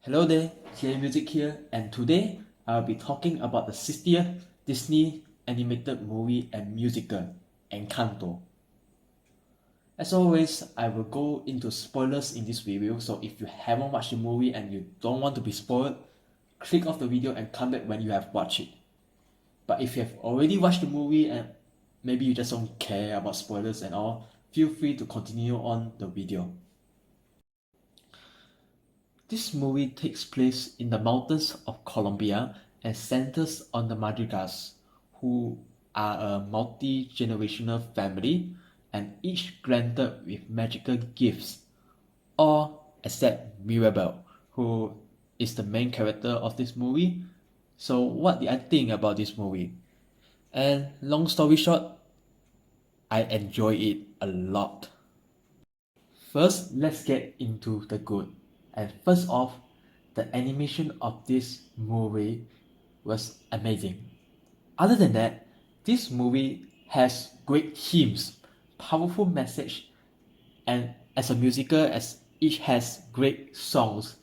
Hello there, J Music here, and today I'll be talking about the 60th Disney animated movie and musical, Encanto. As always, I will go into spoilers in this review, so if you haven't watched the movie and you don't want to be spoiled, click off the video and come back when you have watched it. But if you have already watched the movie and maybe you just don't care about spoilers and all, feel free to continue on the video. This movie takes place in the mountains of Colombia and centers on the Madrigals, who are a multi-generational family and each granted with magical gifts, all except Mirabel, who is the main character of this movie. So what did I think about this movie? And long story short, I enjoy it a lot. First, let's get into the good. And first off, the animation of this movie was amazing. Other than that, this movie has great themes, powerful message, and as a musical, as it has great songs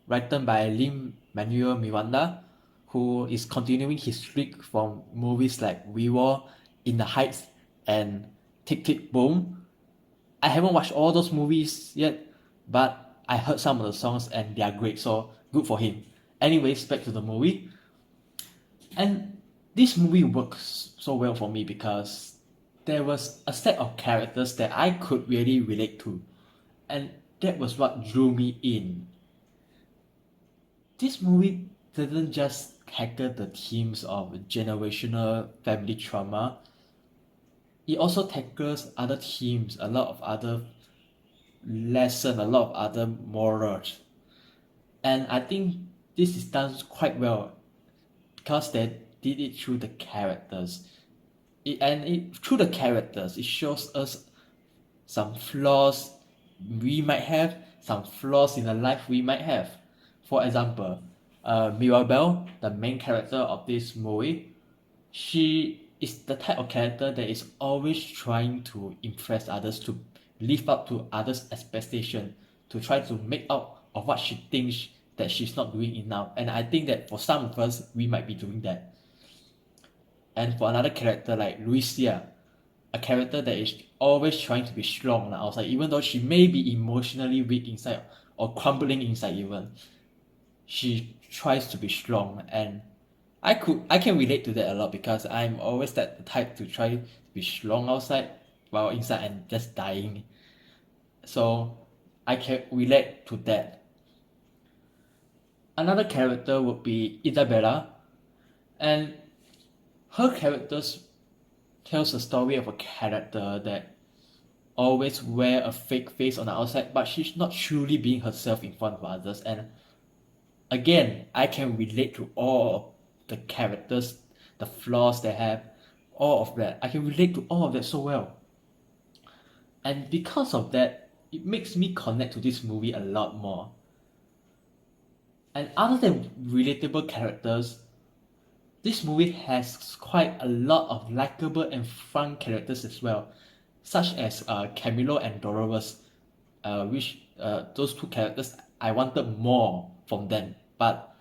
written by Lin-Manuel Miranda, who is continuing his streak from movies like We War, In the Heights, and Tick Tick Boom. I haven't watched all those movies yet, but I heard some of the songs and they are great, so good for him. Anyways, back to the movie. And this movie works so well for me because there was a set of characters that I could really relate to, and that was what drew me in. This movie didn't just tackle the themes of generational family trauma, it also tackles other themes, a lot of other lessons, a lot of other morals. And I think this is done quite well because they did it through the characters. Through the characters, it shows us some flaws we might have, some flaws in the life we might have. For example, Mirabelle, the main character of this movie, she is the type of character that is always trying to impress others, to live up to others' expectation, to try to make out of what she thinks that she's not doing enough. And I think that for some of us, we might be doing that. And for another character like Lucia, a character that is always trying to be strong on the outside, even though she may be emotionally weak inside or crumbling inside even. She tries to be strong, and I can relate to that a lot because I'm always that the type to try to be strong outside while inside I'm just dying. So I can relate to that. Another character would be Isabella, and her characters tells a story of a character that always wear a fake face on the outside, but she's not truly being herself in front of others. And again, I can relate to all of the characters, the flaws they have, all of that. I can relate to all of that so well. And because of that, it makes me connect to this movie a lot more. And other than relatable characters, this movie has quite a lot of likable and fun characters as well, such as Camilo and Dolores, which those two characters I wanted more from them, but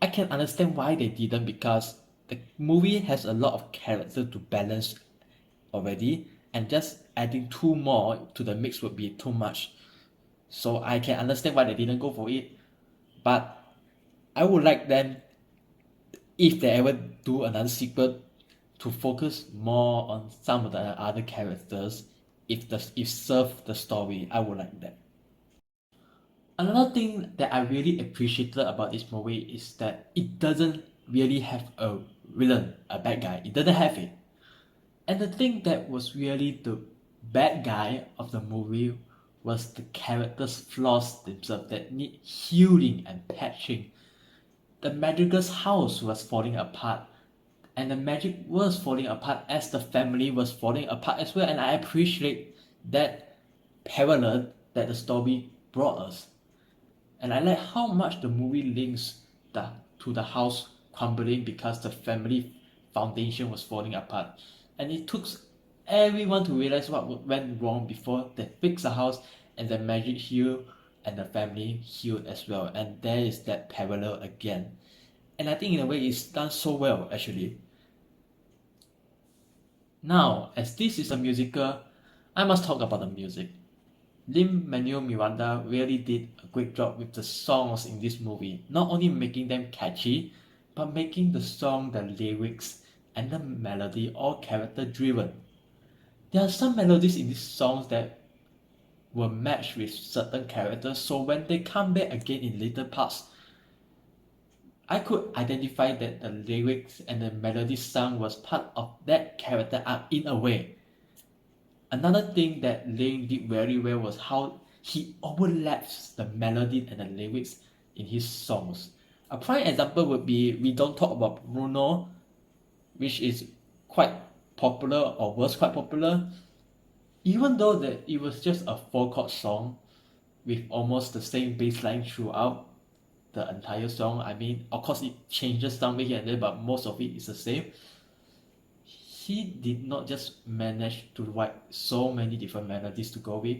I can understand why they didn't because the movie has a lot of character to balance already, and just adding two more to the mix would be too much. So I can understand why they didn't go for it, but I would like them if they ever do another sequel to focus more on some of the other characters if serve the story. I would like that. Another thing that I really appreciated about this movie is that it doesn't really have a villain, a bad guy. It doesn't have it. And the thing that was really the bad guy of the movie was the characters' flaws themselves that need healing and patching. The Madrigal's house was falling apart, and the magic was falling apart as the family was falling apart as well. And I appreciate that parallel that the story brought us. And I like how much the movie links to the house crumbling because the family foundation was falling apart. And it took everyone to realize what went wrong before they fix the house and the magic heal and the family healed as well, and there is that parallel again. And I think in a way it's done so well actually. Now, as this is a musical, I must talk about the music. Lin-Manuel Miranda really did a great job with the songs in this movie, not only making them catchy, but making the song, the lyrics, and the melody all character driven. There are some melodies in these songs that were matched with certain characters, so when they come back again in later parts, I could identify that the lyrics and the melody sung was part of that character arc in a way. Another thing that Lane did very well was how he overlaps the melody and the lyrics in his songs. A prime example would be We Don't Talk About Bruno, which is quite popular or was quite popular, even though that it was just a 4 chord song with almost the same bass line throughout the entire song. I mean, of course, it changes somewhere here and there, but most of it is the same. He did not just manage to write so many different melodies to go with,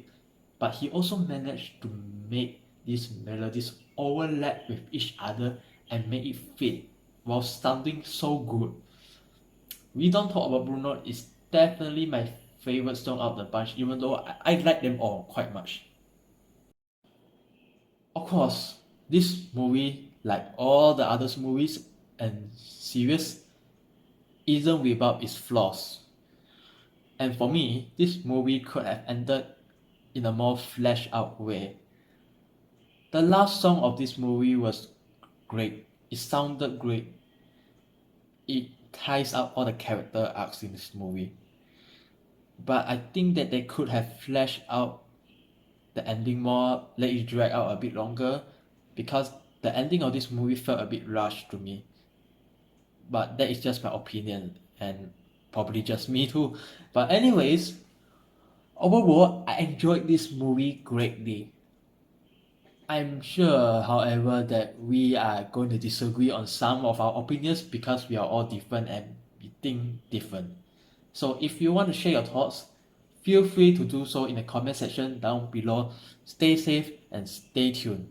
but he also managed to make these melodies overlap with each other and make it fit while sounding so good. We Don't Talk About Bruno is definitely my favorite song out of the bunch, even though I like them all quite much. Of course, this movie, like all the other movies and series, isn't without its flaws. And for me, this movie could have ended in a more fleshed out way. The last song of this movie was great. It sounded great. It ties up all the character arcs in this movie. But I think that they could have fleshed out the ending more, let it drag out a bit longer, because the ending of this movie felt a bit rushed to me. But that is just my opinion, and probably just me too. But anyways, overall, I enjoyed this movie greatly. I'm sure, however, that we are going to disagree on some of our opinions because we are all different and we think different. So if you want to share your thoughts, feel free to do so in the comment section down below. Stay safe and stay tuned.